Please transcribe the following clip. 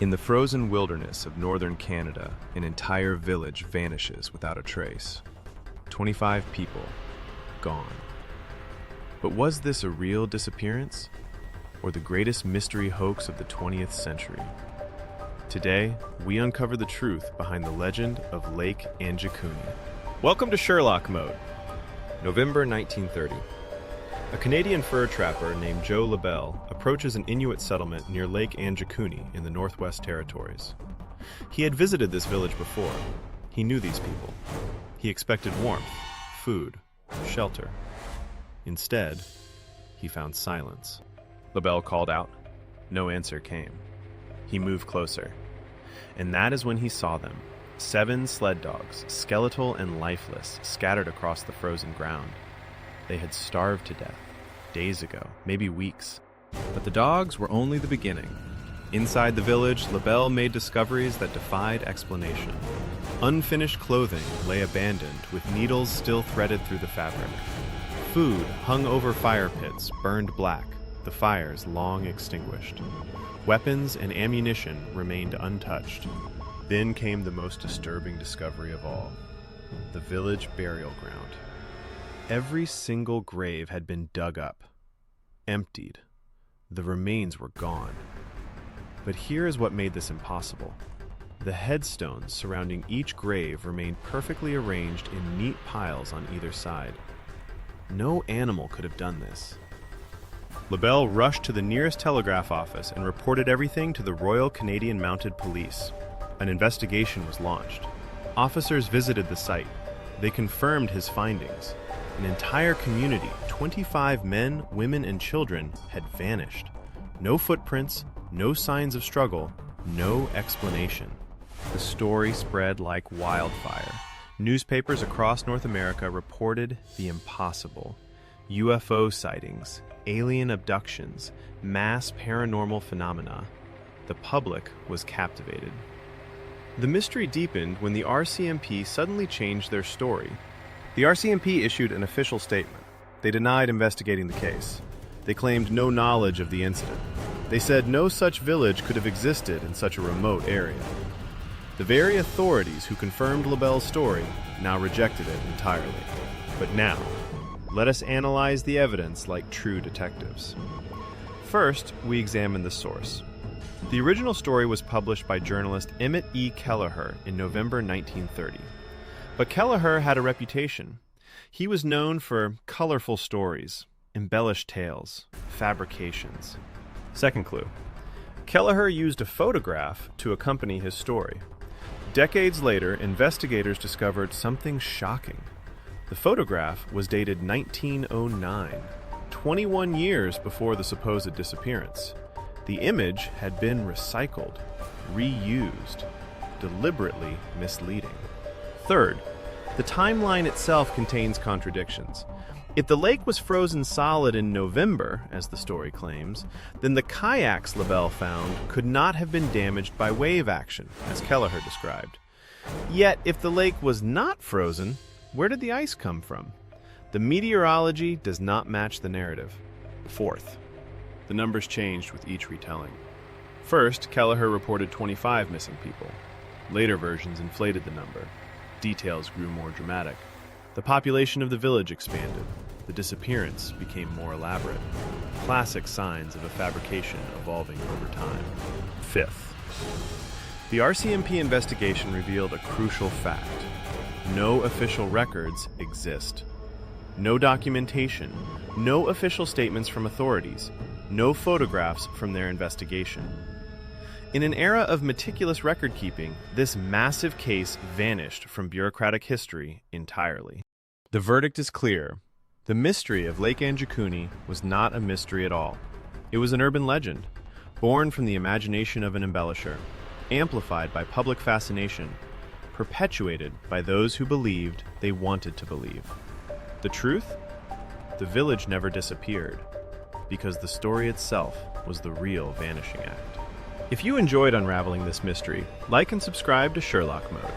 In the frozen wilderness of northern Canada, an entire village vanishes without a trace. 25 people, gone. But was this a real disappearance, or the greatest mystery hoax of the 20th century? Today, we uncover the truth behind the legend of Lake Anjikuni. Welcome to SherlockMode. November 1930. A Canadian fur trapper named Joe LaBelle approaches an Inuit settlement near Lake Anjikuni in the Northwest Territories. He had visited this village before. He knew these people. He expected warmth, food, shelter. Instead, he found silence. LaBelle called out. No answer came. He moved closer. And that is when he saw them. 7 sled dogs, skeletal and lifeless, scattered across the frozen ground. They had starved to death, days ago, maybe weeks. But the dogs were only the beginning. Inside the village, LaBelle made discoveries that defied explanation. Unfinished clothing lay abandoned, with needles still threaded through the fabric. Food hung over fire pits, burned black, the fires long extinguished. Weapons and ammunition remained untouched. Then came the most disturbing discovery of all: the village burial ground. Every single grave had been dug up, emptied. The remains were gone. But here is what made this impossible. The headstones surrounding each grave remained perfectly arranged in neat piles on either side. No animal could have done this. LaBelle rushed to the nearest telegraph office and reported everything to the Royal Canadian Mounted Police. An investigation was launched. Officers visited the site. They confirmed his findings. An entire community, 25 men, women, and children, had vanished. No footprints, no signs of struggle, no explanation. The story spread like wildfire. Newspapers across North America reported the impossible. UFO sightings, alien abductions, mass paranormal phenomena. The public was captivated. The mystery deepened when the RCMP suddenly changed their story. The RCMP issued an official statement. They denied investigating the case. They claimed no knowledge of the incident. They said no such village could have existed in such a remote area. The very authorities who confirmed LaBelle's story now rejected it entirely. But now, let us analyze the evidence like true detectives. First, we examine the source. The original story was published by journalist Emmett E. Kelleher in November 1930. But Kelleher had a reputation. He was known for colorful stories, embellished tales, fabrications. Second clue. Kelleher used a photograph to accompany his story. Decades later, investigators discovered something shocking. The photograph was dated 1909, 21 years before the supposed disappearance. The image had been recycled, reused, deliberately misleading. Third, the timeline itself contains contradictions. If the lake was frozen solid in November, as the story claims, then the kayaks LaBelle found could not have been damaged by wave action, as Kelleher described. Yet, if the lake was not frozen, where did the ice come from? The meteorology does not match the narrative. Fourth, the numbers changed with each retelling. First, Kelleher reported 25 missing people. Later versions inflated the number. Details grew more dramatic. The population of the village expanded. The disappearance became more elaborate. Classic signs of a fabrication evolving over time. Fifth, the RCMP investigation revealed a crucial fact. No official records exist. No documentation, no official statements from authorities, no photographs from their investigation. In an era of meticulous record-keeping, this massive case vanished from bureaucratic history entirely. The verdict is clear. The mystery of Lake Anjikuni was not a mystery at all. It was an urban legend, born from the imagination of an embellisher, amplified by public fascination, perpetuated by those who believed they wanted to believe. The truth? The village never disappeared, because the story itself was the real vanishing act. If you enjoyed unraveling this mystery, like and subscribe to SherlockMode.